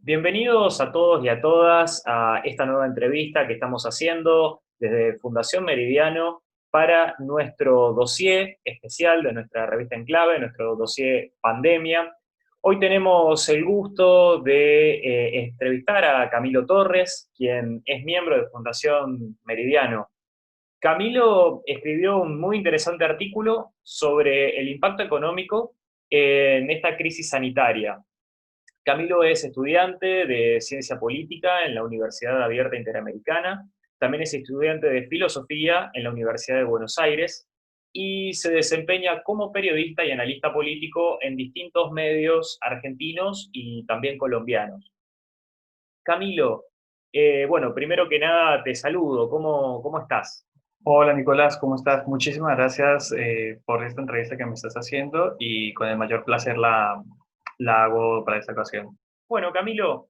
Bienvenidos a todos y a todas a esta nueva entrevista que estamos haciendo desde Fundación Meridiano para nuestro dossier especial de nuestra revista En Clave, nuestro dossier Pandemia. Hoy tenemos el gusto de entrevistar a Camilo Torres, quien es miembro de Fundación Meridiano. Camilo escribió un muy interesante artículo sobre el impacto económico en esta crisis sanitaria. Camilo es estudiante de Ciencia Política en la Universidad Abierta Interamericana, también es estudiante de Filosofía en la Universidad de Buenos Aires y se desempeña como periodista y analista político en distintos medios argentinos y también colombianos. Camilo, bueno, primero que nada te saludo, ¿cómo estás? Hola Nicolás, ¿cómo estás? Muchísimas gracias por esta entrevista que me estás haciendo y con el mayor placer la hago para esta ocasión. Bueno, Camilo,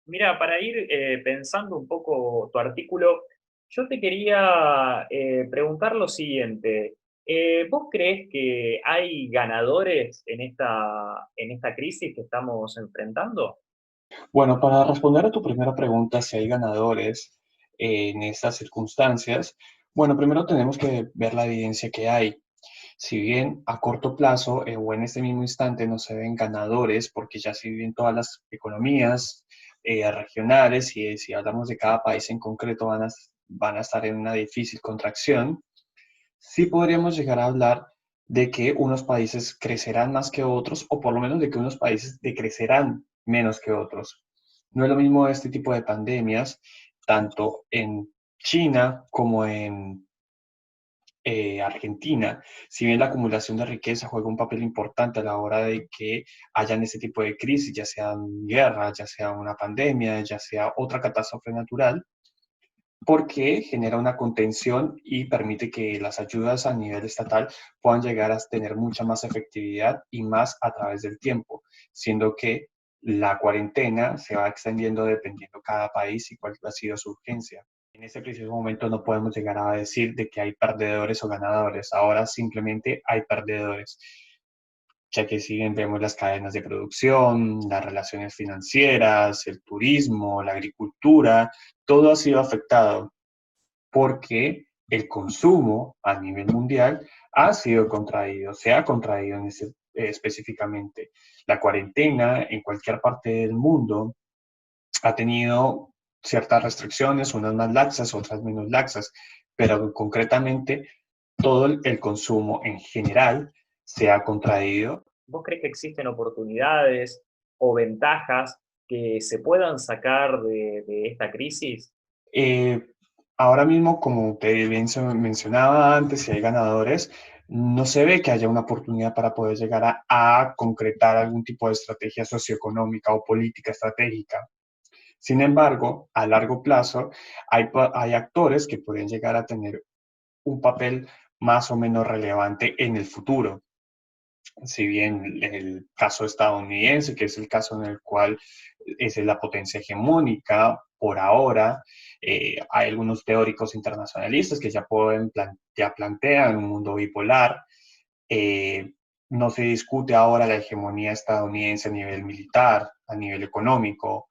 mira, para ir pensando un poco tu artículo, yo te quería preguntar lo siguiente. ¿Vos crees que hay ganadores en esta crisis que estamos enfrentando? Bueno, para responder a tu primera pregunta, si hay ganadores en estas circunstancias, bueno, primero tenemos que ver la evidencia que hay. Si bien a corto plazo o en este mismo instante no se ven ganadores, porque ya si bien todas las economías regionales y si hablamos de cada país en concreto van a estar en una difícil contracción, sí podríamos llegar a hablar de que unos países crecerán más que otros, o por lo menos de que unos países decrecerán menos que otros. No es lo mismo este tipo de pandemias, tanto en China como en Argentina. Si bien la acumulación de riqueza juega un papel importante a la hora de que hayan este tipo de crisis, ya sean guerras, ya sea una pandemia, ya sea otra catástrofe natural, porque genera una contención y permite que las ayudas a nivel estatal puedan llegar a tener mucha más efectividad y más a través del tiempo, siendo que la cuarentena se va extendiendo dependiendo cada país y cuál ha sido su urgencia. En este preciso momento no podemos llegar a decir de que hay perdedores o ganadores, ahora simplemente hay perdedores, ya que si bien vemos las cadenas de producción, las relaciones financieras, el turismo, la agricultura, todo ha sido afectado porque el consumo a nivel mundial ha sido contraído, se ha contraído específicamente. La cuarentena en cualquier parte del mundo ha tenido ciertas restricciones, unas más laxas, otras menos laxas, pero concretamente todo el consumo en general se ha contraído. ¿Vos crees que existen oportunidades o ventajas que se puedan sacar de esta crisis? Eh, Ahora mismo, como te bien mencionaba antes, si hay ganadores, no se ve que haya una oportunidad para poder llegar a concretar algún tipo de estrategia socioeconómica o política estratégica. Sin embargo, a largo plazo, hay actores que pueden llegar a tener un papel más o menos relevante en el futuro. Si bien el caso estadounidense, que es el caso en el cual es la potencia hegemónica por ahora, hay algunos teóricos internacionalistas que ya plantean un mundo bipolar. Eh, no se discute ahora la hegemonía estadounidense a nivel militar, a nivel económico,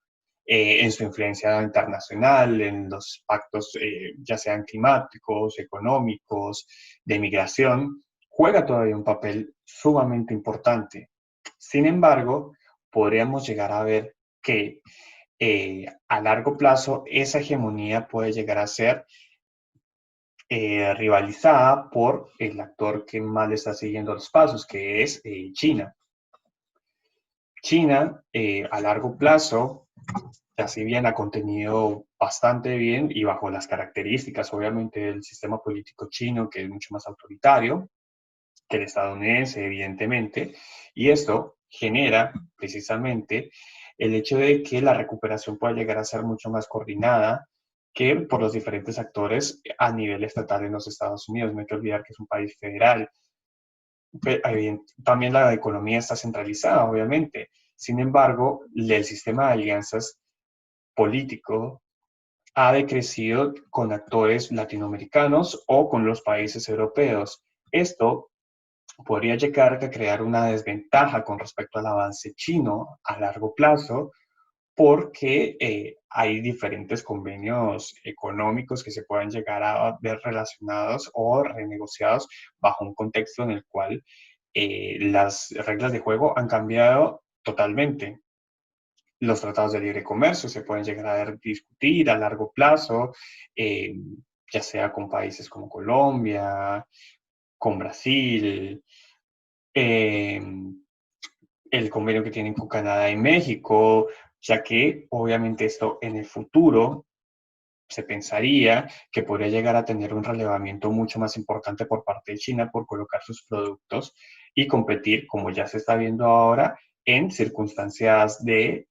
en su influencia internacional, en los pactos ya sean climáticos, económicos, de migración, juega todavía un papel sumamente importante. Sin embargo, podríamos llegar a ver que a largo plazo esa hegemonía puede llegar a ser rivalizada por el actor que más le está siguiendo los pasos, que es China. China, a largo plazo, ya si bien ha contenido bastante bien y bajo las características, obviamente, del sistema político chino, que es mucho más autoritario que el estadounidense, evidentemente, y esto genera precisamente el hecho de que la recuperación pueda llegar a ser mucho más coordinada que por los diferentes actores a nivel estatal en los Estados Unidos. No hay que olvidar que es un país federal. También la economía está centralizada, obviamente. Sin embargo, el sistema de alianzas político ha decrecido con actores latinoamericanos o con los países europeos. Esto podría llegar a crear una desventaja con respecto al avance chino a largo plazo, porque hay diferentes convenios económicos que se pueden llegar a ver relacionados o renegociados bajo un contexto en el cual las reglas de juego han cambiado totalmente. Los tratados de libre comercio se pueden llegar a discutir a largo plazo, eh, ya sea con países como Colombia, con Brasil, eh, el convenio que tienen con Canadá y México, ya que obviamente esto en el futuro se pensaría que podría llegar a tener un relevamiento mucho más importante por parte de China por colocar sus productos y competir, como ya se está viendo ahora, en circunstancias de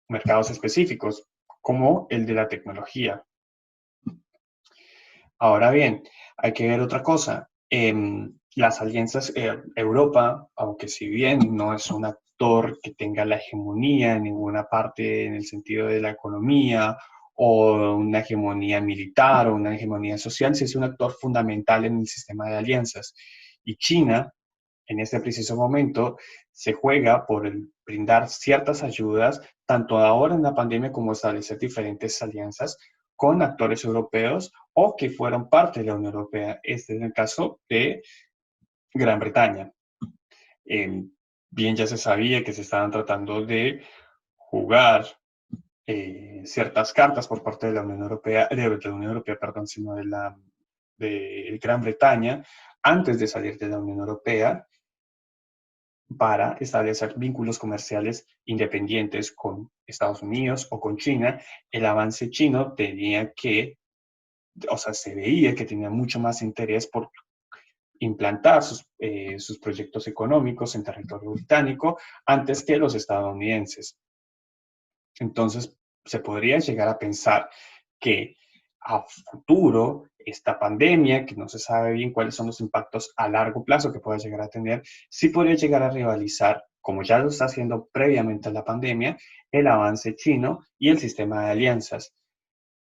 mercados específicos, como el de la tecnología. Ahora bien, hay que ver otra cosa. Las alianzas, Europa, aunque si bien no es un actor que tenga la hegemonía en ninguna parte en el sentido de la economía o una hegemonía militar o una hegemonía social, sí es un actor fundamental en el sistema de alianzas. Y China, en este preciso momento, se juega por brindar ciertas ayudas, tanto ahora en la pandemia como establecer diferentes alianzas con actores europeos o que fueron parte de la Unión Europea. Este es el caso de Gran Bretaña. Eh, Bien ya se sabía que se estaban tratando de jugar ciertas cartas por parte de la Unión Europea, perdón, sino de Gran Bretaña, antes de salir de la Unión Europea, para establecer vínculos comerciales independientes con Estados Unidos o con China. El avance chino tenía que, o sea, se veía que tenía mucho más interés por implantar sus proyectos económicos en territorio británico antes que los estadounidenses. Entonces, se podría llegar a pensar que a futuro esta pandemia, que no se sabe bien cuáles son los impactos a largo plazo que pueda llegar a tener, sí podría llegar a rivalizar, como ya lo está haciendo previamente a la pandemia, el avance chino y el sistema de alianzas.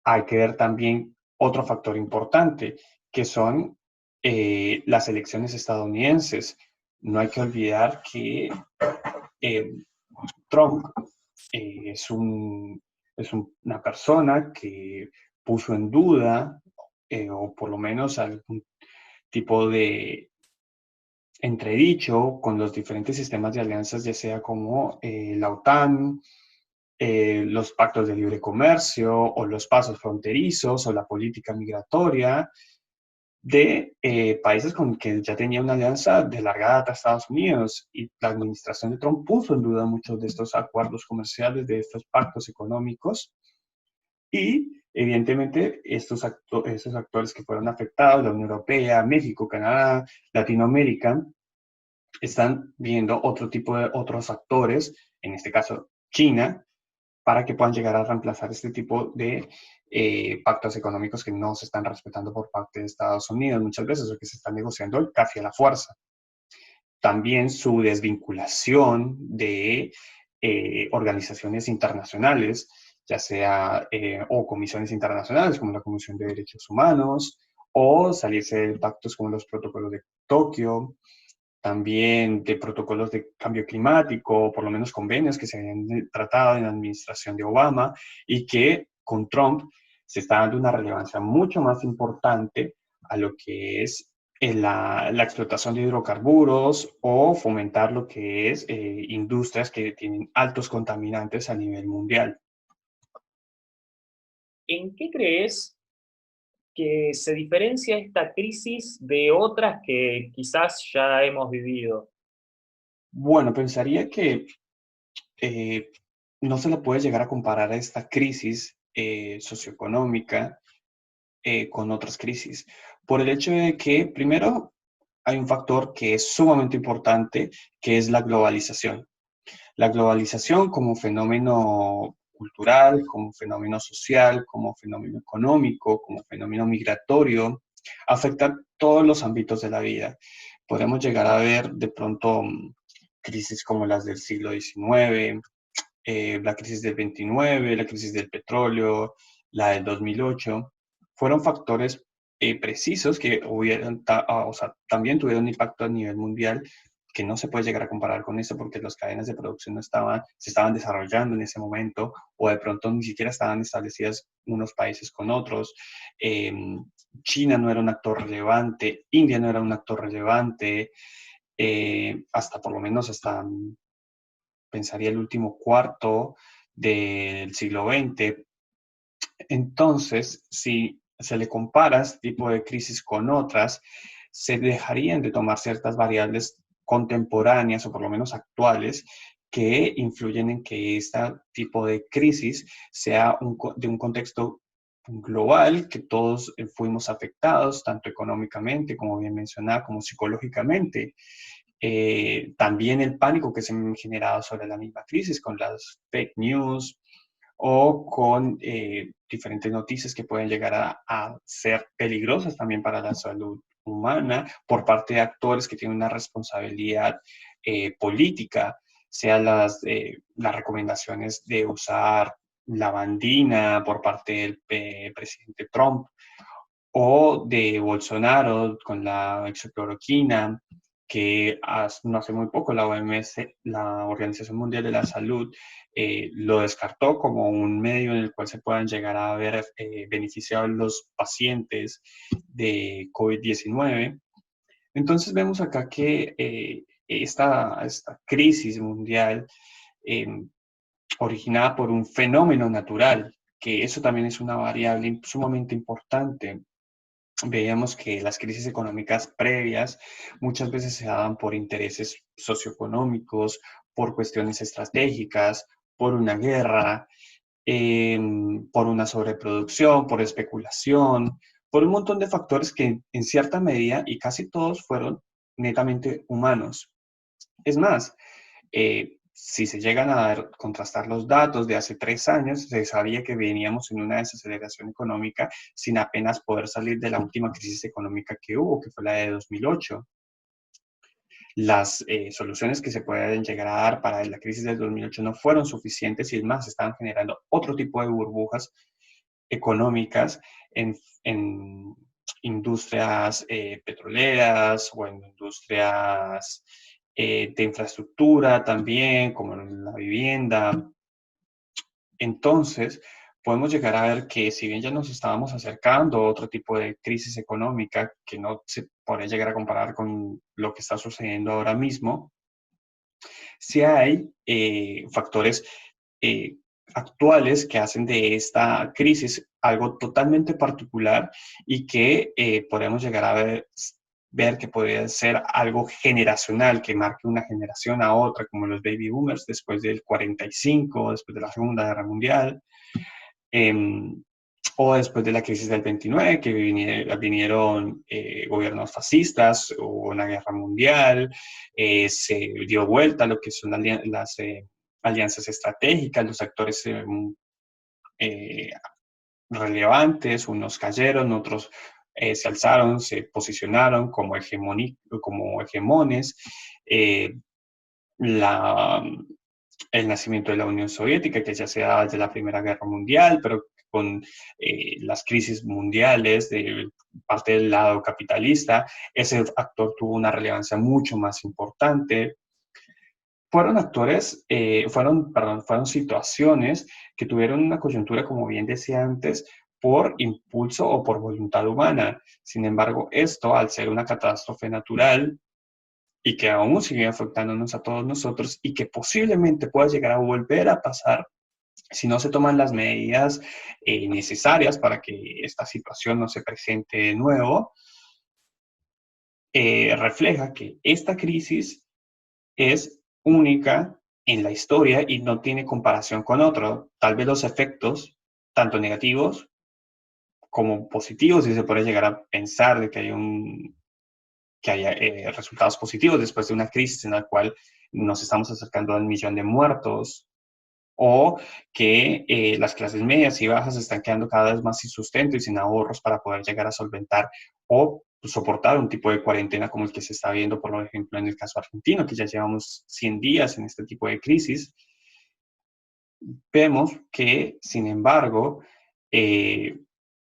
Hay que ver también otro factor importante, que son las elecciones estadounidenses. No hay que olvidar que eh, Trump es una persona que puso en duda, o por lo menos algún tipo de entredicho con los diferentes sistemas de alianzas, ya sea como la OTAN, los pactos de libre comercio o los pasos fronterizos o la política migratoria de países con que ya tenía una alianza de larga data Estados Unidos, y la administración de Trump puso en duda muchos de estos acuerdos comerciales, de estos pactos económicos, y evidentemente estos actores que fueron afectados, la Unión Europea, México, Canadá, Latinoamérica, están viendo otro tipo de otros actores, en este caso China, para que puedan llegar a reemplazar este tipo de pactos económicos que no se están respetando por parte de Estados Unidos muchas veces, o que se están negociando casi a la fuerza. También su desvinculación de organizaciones internacionales, ya sea o comisiones internacionales como la Comisión de Derechos Humanos, o salirse de pactos como los protocolos de Tokio, también de protocolos de cambio climático, por lo menos convenios que se habían tratado en la administración de Obama y que con Trump se está dando una relevancia mucho más importante a lo que es la explotación de hidrocarburos o fomentar lo que es industrias que tienen altos contaminantes a nivel mundial. ¿En qué crees que se diferencia esta crisis de otras que quizás ya hemos vivido? Bueno, pensaría que eh, no se le puede llegar a comparar a esta crisis socioeconómica con otras crisis, por el hecho de que, primero, hay un factor que es sumamente importante, que es la globalización. La globalización como fenómeno cultural, como fenómeno social, como fenómeno económico, como fenómeno migratorio, afecta todos los ámbitos de la vida. Podemos llegar a ver de pronto crisis como las del siglo XIX, la crisis del 29, la crisis del petróleo, la del 2008, fueron factores precisos que hubieran, o sea, también tuvieron impacto a nivel mundial, que no se puede llegar a comparar con eso porque las cadenas de producción no se estaban desarrollando en ese momento, o de pronto ni siquiera estaban establecidas unos países con otros. Eh, China no era un actor relevante, India no era un actor relevante, hasta por lo menos hasta, pensaría, el último cuarto del siglo XX. Entonces, si se le compara este tipo de crisis con otras, se dejarían de tomar ciertas variables contemporáneas o por lo menos actuales que influyen en que este tipo de crisis sea de un contexto global, que todos fuimos afectados, tanto económicamente, como bien mencionaba, como psicológicamente. También el pánico que se ha generado sobre la misma crisis con las fake news, o con diferentes noticias que pueden llegar a ser peligrosas también para la salud humana por parte de actores que tienen una responsabilidad política, sean las recomendaciones de usar lavandina por parte del presidente Trump, o de Bolsonaro con la hidroxicloroquina, que no hace muy poco la OMS, la Organización Mundial de la Salud, lo descartó como un medio en el cual se puedan llegar a ver beneficiados los pacientes de COVID-19. Entonces vemos acá que esta crisis mundial, eh, originada por un fenómeno natural, que eso también es una variable sumamente importante. Veíamos que las crisis económicas previas muchas veces se daban por intereses socioeconómicos, por cuestiones estratégicas, por una guerra, por una sobreproducción, por especulación, por un montón de factores que en cierta medida y casi todos fueron netamente humanos. Es más, si se llegan a contrastar los datos de hace 3 años, se sabía que veníamos en una desaceleración económica sin apenas poder salir de la última crisis económica que hubo, que fue la de 2008. Las soluciones que se pueden llegar a dar para la crisis del 2008 no fueron suficientes y es más, estaban generando otro tipo de burbujas económicas en industrias petroleras o en industrias de infraestructura también, como en la vivienda. Entonces, podemos llegar a ver que si bien ya nos estábamos acercando a otro tipo de crisis económica que no se podría llegar a comparar con lo que está sucediendo ahora mismo, sí hay factores eh, actuales que hacen de esta crisis algo totalmente particular y que podemos llegar a ver que podría ser algo generacional, que marque una generación a otra, como los baby boomers después del 45, después de la Segunda Guerra Mundial, eh, o después de la crisis del 29, que vinieron gobiernos fascistas, hubo una guerra mundial, se dio vuelta a lo que son las alianzas estratégicas, los actores eh, relevantes, unos cayeron, otros se alzaron, se posicionaron como hegemones. Eh, la, el nacimiento de la Unión Soviética, que ya se daba desde la Primera Guerra Mundial, pero con las crisis mundiales de parte del lado capitalista, ese actor tuvo una relevancia mucho más importante. Fueron situaciones que tuvieron una coyuntura, como bien decía antes, por impulso o por voluntad humana. Sin embargo, esto, al ser una catástrofe natural y que aún sigue afectándonos a todos nosotros y que posiblemente pueda llegar a volver a pasar si no se toman las medidas necesarias para que esta situación no se presente de nuevo, refleja que esta crisis es única en la historia y no tiene comparación con otro. Tal vez los efectos, tanto negativos como positivos, si se puede llegar a pensar de que haya resultados positivos después de una crisis en la cual nos estamos acercando al 1.000.000 de muertos, o que las clases medias y bajas están quedando cada vez más sin sustento y sin ahorros para poder llegar a solventar o soportar un tipo de cuarentena como el que se está viendo, por ejemplo, en el caso argentino, que ya llevamos 100 días en este tipo de crisis. Vemos que, sin embargo,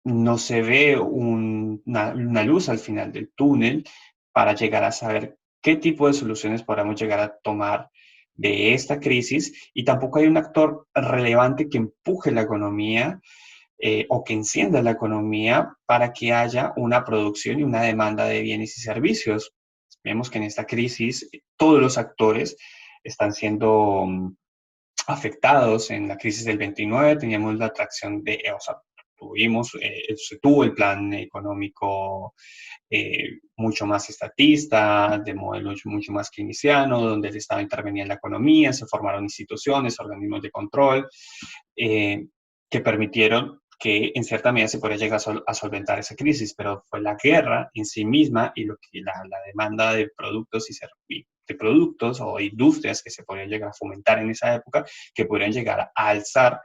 no se ve una luz al final del túnel para llegar a saber qué tipo de soluciones podamos llegar a tomar de esta crisis, y tampoco hay un actor relevante que empuje la economía o que encienda la economía para que haya una producción y una demanda de bienes y servicios. Vemos que en esta crisis todos los actores están siendo afectados. En la crisis del 29 teníamos la atracción de, o sea, se tuvo el plan económico mucho más estatista, de modelo mucho más keynesiano, donde el Estado intervenía en la economía, se formaron instituciones, organismos de control, eh, que permitieron que en cierta medida se podría llegar a solventar esa crisis, pero fue la guerra en sí misma y lo que la demanda de productos de productos o industrias que se podrían llegar a fomentar en esa época, que podrían llegar a alzar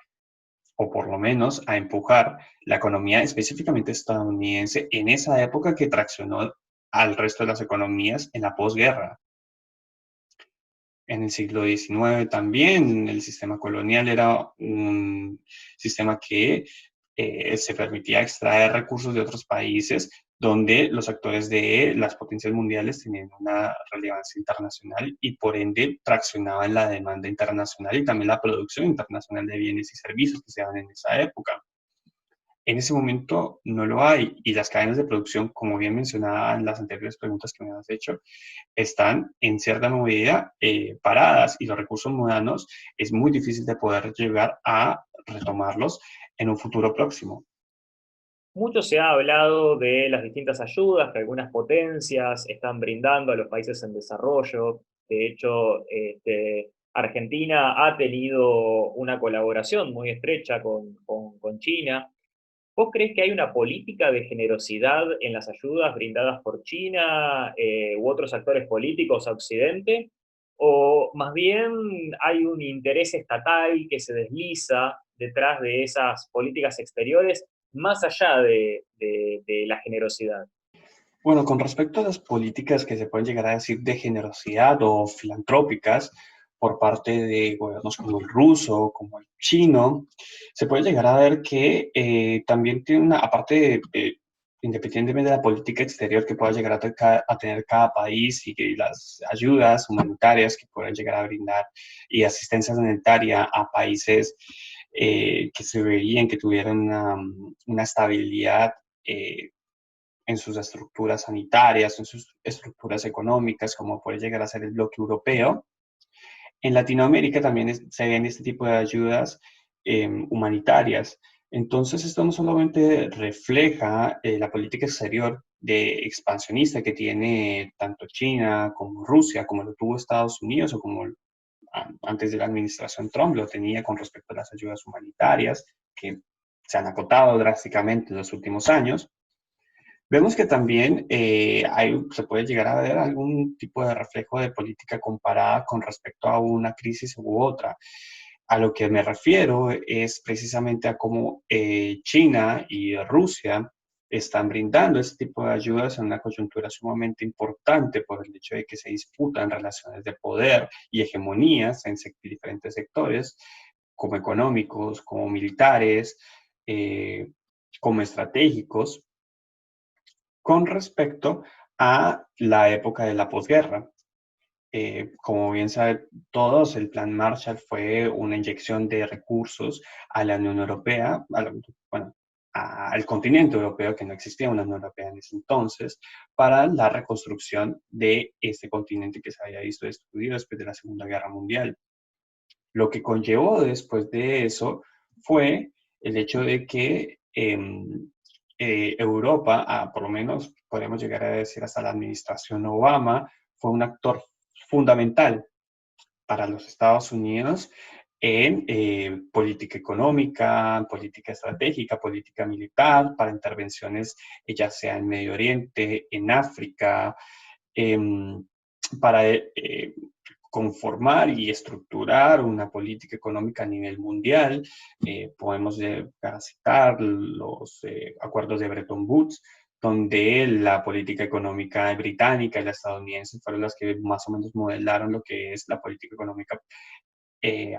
o por lo menos a empujar la economía específicamente estadounidense en esa época, que traccionó al resto de las economías en la posguerra. En el siglo XIX también el sistema colonial era un sistema que se permitía extraer recursos de otros países, donde los actores de las potencias mundiales tenían una relevancia internacional y por ende traccionaban la demanda internacional y también la producción internacional de bienes y servicios que se daban en esa época. En ese momento no lo hay, y las cadenas de producción, como bien mencionaban las anteriores preguntas que me has hecho, están en cierta medida paradas, y los recursos humanos es muy difícil de poder llegar a retomarlos en un futuro próximo. Mucho se ha hablado de las distintas ayudas que algunas potencias están brindando a los países en desarrollo. De hecho, Argentina ha tenido una colaboración muy estrecha con China. ¿Vos crees que hay una política de generosidad en las ayudas brindadas por China u otros actores políticos a Occidente? ¿O más bien hay un interés estatal que se desliza detrás de esas políticas exteriores más allá de la generosidad? Bueno, con respecto a las políticas que se pueden llegar a decir de generosidad o filantrópicas por parte de gobiernos como el ruso, como el chino, se puede llegar a ver que también tiene una, aparte de, independientemente de la política exterior que pueda llegar a tener cada país, y que las ayudas humanitarias que puedan llegar a brindar y asistencia sanitaria a países que se veían que tuvieran una estabilidad en sus estructuras sanitarias, en sus estructuras económicas, como puede llegar a ser el bloque europeo. En Latinoamérica también se ven este tipo de ayudas humanitarias. Entonces, esto no solamente refleja la política exterior de expansionista que tiene tanto China como Rusia, como lo tuvo Estados Unidos, o como antes de la administración Trump lo tenía con respecto a las ayudas humanitarias, que se han acotado drásticamente en los últimos años. Vemos que también se puede llegar a ver algún tipo de reflejo de política comparada con respecto a una crisis u otra. A lo que me refiero es precisamente a cómo China y Rusia están brindando este tipo de ayudas en una coyuntura sumamente importante, por el hecho de que se disputan relaciones de poder y hegemonías en diferentes sectores, como económicos, como militares, eh, como estratégicos, con respecto a la época de la posguerra. Como bien saben todos, el Plan Marshall fue una inyección de recursos a la Unión Europea, bueno, al continente europeo, que no existía una Unión Europea en ese entonces, para la reconstrucción de este continente que se había visto destruido después de la Segunda Guerra Mundial. Lo que conllevó después de eso fue el hecho de que Europa, por lo menos podemos llegar a decir hasta la administración Obama, fue un actor fundamental para los Estados Unidos en política económica, política estratégica, política militar, para intervenciones ya sea en Medio Oriente, en África, em, para conformar y estructurar una política económica a nivel mundial. Podemos citar los acuerdos de Bretton Woods, donde la política económica británica y la estadounidense fueron las que más o menos modelaron lo que es la política económica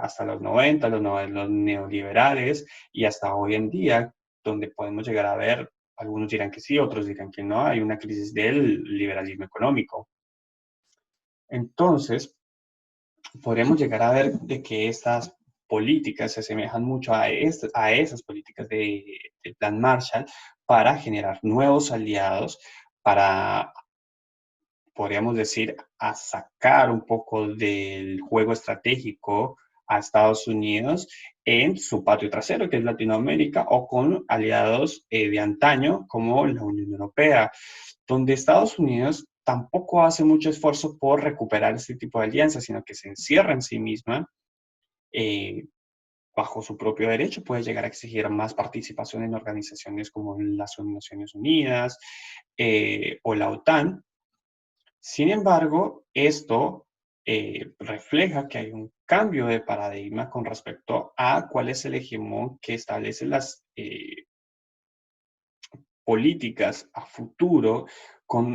hasta los 90, los neoliberales, y hasta hoy en día, donde podemos llegar a ver, algunos dirán que sí, otros dirán que no, hay una crisis del liberalismo económico. Entonces, podremos llegar a ver de que estas políticas se asemejan mucho a esas políticas del Plan Marshall para generar nuevos aliados, para, podríamos decir, a sacar un poco del juego estratégico a Estados Unidos en su patio trasero, que es Latinoamérica, o con aliados de antaño como la Unión Europea, donde Estados Unidos tampoco hace mucho esfuerzo por recuperar este tipo de alianzas, sino que se encierra en sí misma eh, bajo su propio derecho, puede llegar a exigir más participación en organizaciones como las Naciones Unidas o la OTAN. Sin embargo, esto refleja que hay un cambio de paradigma con respecto a cuál es el hegemón que establece las políticas a futuro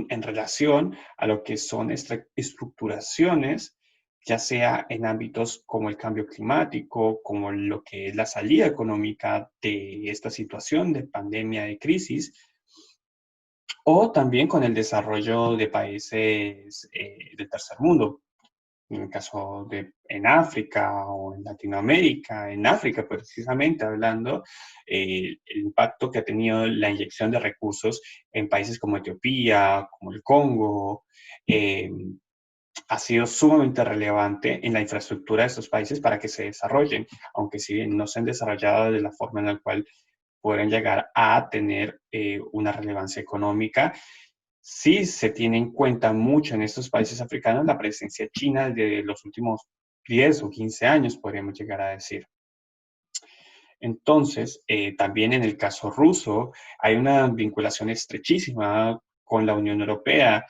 en relación a lo que son estructuraciones, ya sea en ámbitos como el cambio climático, como lo que es la salida económica de esta situación de pandemia, de crisis, o también con el desarrollo de países del tercer mundo. En el caso de en África o en Latinoamérica, en África precisamente hablando, el impacto que ha tenido la inyección de recursos en países como Etiopía, como el Congo, eh, ha sido sumamente relevante en la infraestructura de estos países para que se desarrollen, aunque si bien no se han desarrollado de la forma en la cual pueden llegar a tener una relevancia económica. Sí se tiene en cuenta mucho en estos países africanos la presencia china de los últimos 10 o 15 años, podríamos llegar a decir. Entonces, también en el caso ruso, hay una vinculación estrechísima con la Unión Europea.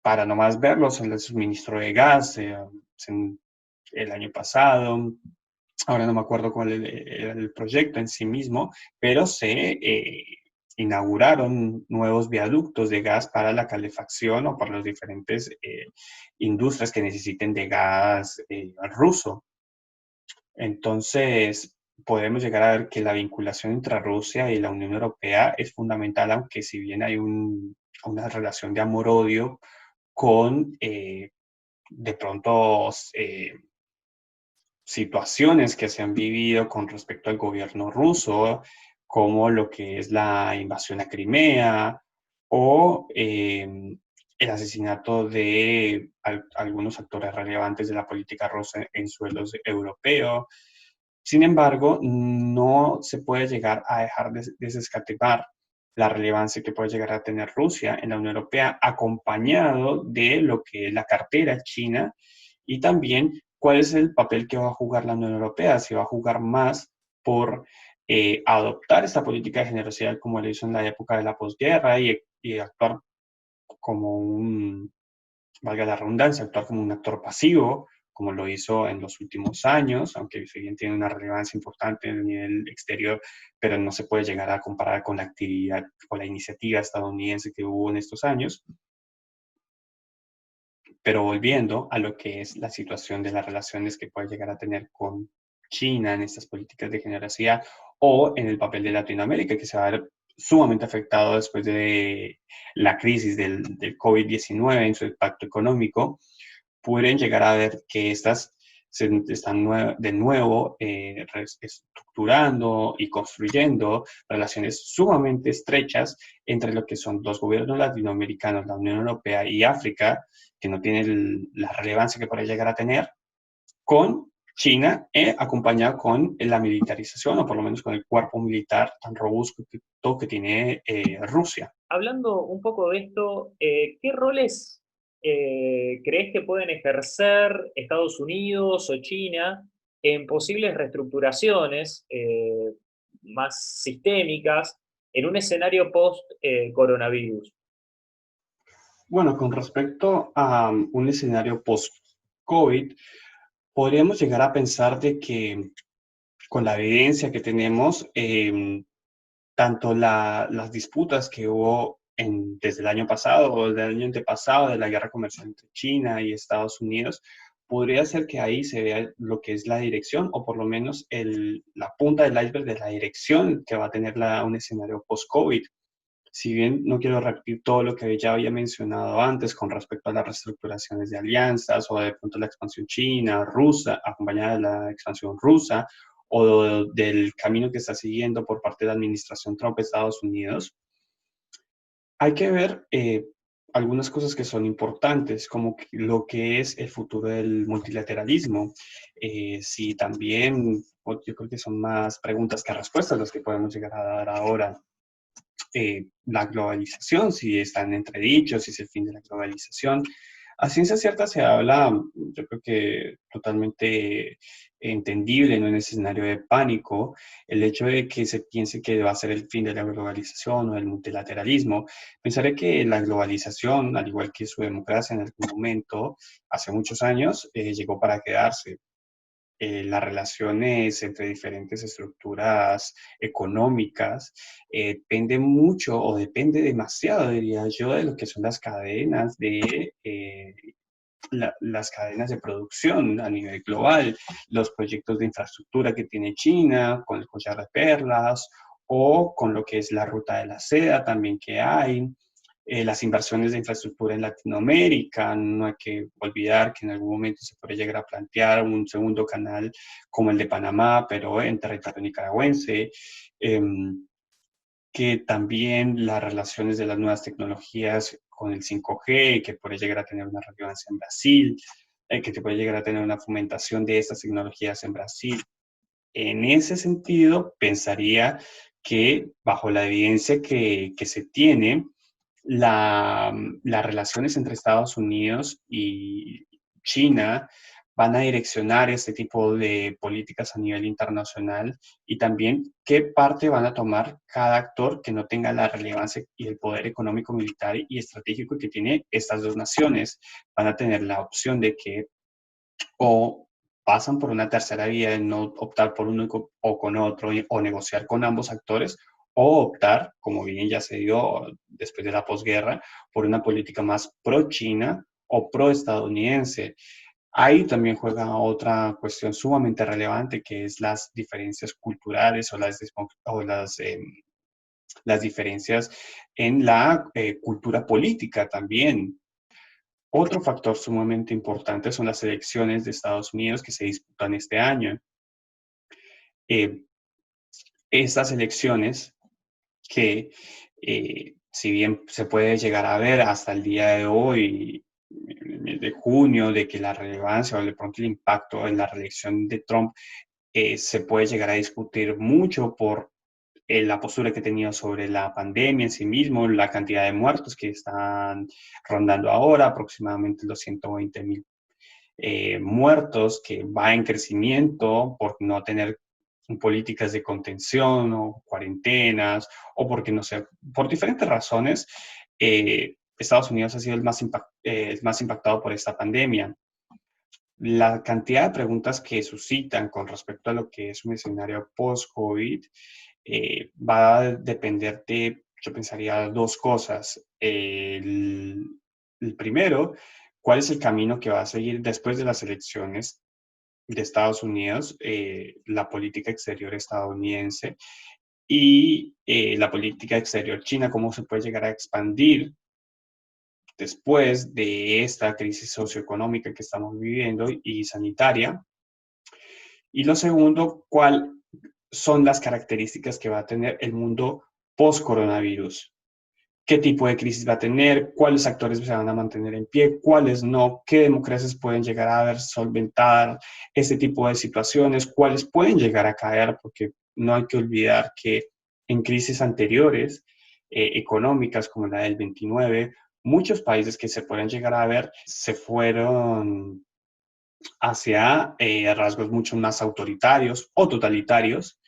Para nomás verlos en el suministro de gas en el año pasado, ahora no me acuerdo cuál era el proyecto en sí mismo, pero se inauguraron nuevos viaductos de gas para la calefacción o para las diferentes industrias que necesiten de gas ruso. Entonces, podemos llegar a ver que la vinculación entre Rusia y la Unión Europea es fundamental, aunque si bien hay una relación de amor-odio con de pronto situaciones que se han vivido con respecto al gobierno ruso, como lo que es la invasión a Crimea o el asesinato de algunos actores relevantes de la política rusa en suelos europeos. Sin embargo, no se puede llegar a dejar de desescatimar la relevancia que puede llegar a tener Rusia en la Unión Europea, acompañado de lo que es la cartera china y también cuál es el papel que va a jugar la Unión Europea, si va a jugar más por adoptar esta política de generosidad como lo hizo en la época de la posguerra y actuar como valga la redundancia, actuar como un actor pasivo, como lo hizo en los últimos años, aunque si bien tiene una relevancia importante en el nivel exterior, pero no se puede llegar a comparar con la actividad, con la iniciativa estadounidense que hubo en estos años. Pero volviendo a lo que es la situación de las relaciones que puede llegar a tener con China en estas políticas de generosidad o en el papel de Latinoamérica, que se va a ver sumamente afectado después de la crisis del COVID-19 en su impacto económico, pueden llegar a ver que estas se están de nuevo estructurando y construyendo relaciones sumamente estrechas entre lo que son los gobiernos latinoamericanos, la Unión Europea y África, que no tiene la relevancia que puede llegar a tener, con China, acompañado con la militarización, o por lo menos con el cuerpo militar tan robusto que tiene Rusia. Hablando un poco de esto, ¿qué roles crees que pueden ejercer Estados Unidos o China en posibles reestructuraciones más sistémicas en un escenario post-coronavirus? Bueno, con respecto a un escenario post-COVID, podríamos llegar a pensar de que con la evidencia que tenemos, tanto las disputas que hubo desde el año pasado o desde el año antepasado de la guerra comercial entre China y Estados Unidos, podría ser que ahí se vea lo que es la dirección o por lo menos la punta del iceberg de la dirección que va a tener un escenario post-COVID. Si bien no quiero repetir todo lo que ya había mencionado antes con respecto a las reestructuraciones de alianzas o de pronto la expansión china, rusa, acompañada de la expansión rusa, o del camino que está siguiendo por parte de la administración Trump Estados Unidos, hay que ver algunas cosas que son importantes, como lo que es el futuro del multilateralismo. Si también, yo creo que son más preguntas que respuestas las que podemos llegar a dar ahora. La globalización, si está en entredicho, si es el fin de la globalización. A ciencia cierta se habla, yo creo que totalmente entendible, ¿no? En ese escenario de pánico, el hecho de que se piense que va a ser el fin de la globalización o del multilateralismo. Pensaré que la globalización, al igual que su democracia en algún momento, hace muchos años, llegó para quedarse. Las relaciones entre diferentes estructuras económicas depende mucho o depende demasiado, diría yo, de lo que son las cadenas las cadenas de producción a nivel global, los proyectos de infraestructura que tiene China con el collar de perlas o con lo que es la ruta de la seda también que hay, las inversiones de infraestructura en Latinoamérica. No hay que olvidar que en algún momento se puede llegar a plantear un segundo canal como el de Panamá, pero en territorio nicaragüense. Que también las relaciones de las nuevas tecnologías con el 5G, que puede llegar a tener una relevancia en Brasil, que se puede llegar a tener una fomentación de estas tecnologías en Brasil. En ese sentido, pensaría que bajo la evidencia que se tiene, las relaciones entre Estados Unidos y China van a direccionar este tipo de políticas a nivel internacional y también qué parte van a tomar cada actor que no tenga la relevancia y el poder económico, militar y estratégico que tiene estas dos naciones. Van a tener la opción de que o pasan por una tercera vía de no optar por uno o con otro o negociar con ambos actores o optar, como bien ya se dio después de la posguerra, por una política más pro-China o pro-estadounidense. Ahí también juega otra cuestión sumamente relevante, que es las diferencias culturales o las diferencias en la cultura política también. Otro factor sumamente importante son las elecciones de Estados Unidos que se disputan este año. Eh, Estas elecciones que, si bien se puede llegar a ver hasta el día de hoy, en el mes de junio, de que la relevancia o de pronto el impacto en la reelección de Trump se puede llegar a discutir mucho por la postura que tenía sobre la pandemia en sí mismo, la cantidad de muertos que están rondando ahora, aproximadamente los 120,000 muertos, que va en crecimiento por no tener políticas de contención o cuarentenas, o porque, no sé, por diferentes razones, Estados Unidos ha sido el más impactado por esta pandemia. La cantidad de preguntas que suscitan con respecto a lo que es un escenario post-COVID va a depender de, yo pensaría, dos cosas. El primero, ¿cuál es el camino que va a seguir después de las elecciones de Estados Unidos, la política exterior estadounidense y la política exterior china? ¿Cómo se puede llegar a expandir después de esta crisis socioeconómica que estamos viviendo y sanitaria? Y lo segundo, ¿cuáles son las características que va a tener el mundo post-coronavirus? ¿Qué tipo de crisis va a tener? ¿Cuáles actores se van a mantener en pie? ¿Cuáles no? ¿Qué democracias pueden llegar a ver solventar este tipo de situaciones? ¿Cuáles pueden llegar a caer? Porque no hay que olvidar que en crisis anteriores, económicas como la del 29, muchos países que se pueden llegar a ver se fueron hacia rasgos mucho más autoritarios o totalitarios.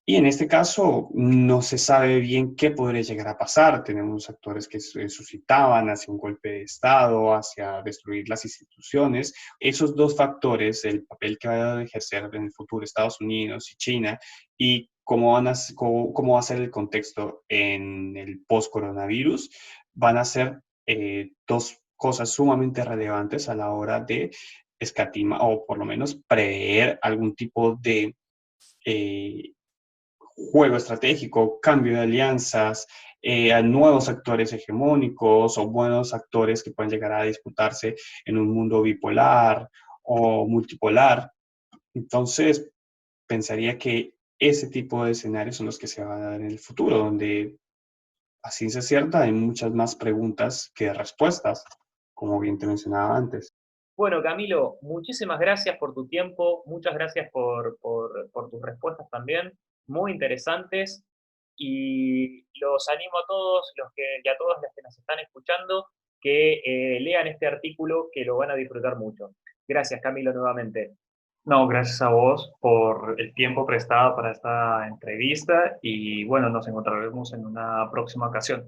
Y en este caso no se sabe bien qué podría llegar a pasar. Tenemos actores que se suscitaban hacia un golpe de Estado, hacia destruir las instituciones. Esos dos factores, el papel que va a ejercer en el futuro Estados Unidos y China, y cómo va a ser el contexto en el post-coronavirus, van a ser dos cosas sumamente relevantes a la hora de escatimar o por lo menos prever algún tipo de juego estratégico, cambio de alianzas, a nuevos actores hegemónicos o buenos actores que pueden llegar a disputarse en un mundo bipolar o multipolar. Entonces, pensaría que ese tipo de escenarios son los que se van a dar en el futuro, donde a ciencia cierta hay muchas más preguntas que respuestas, como bien te mencionaba antes. Bueno, Camilo, muchísimas gracias por tu tiempo, muchas gracias por tus respuestas también, muy interesantes, y los animo a todos y a todas las que nos están escuchando que lean este artículo, que lo van a disfrutar mucho. Gracias, Camilo, nuevamente. No, gracias a vos por el tiempo prestado para esta entrevista y bueno, nos encontraremos en una próxima ocasión.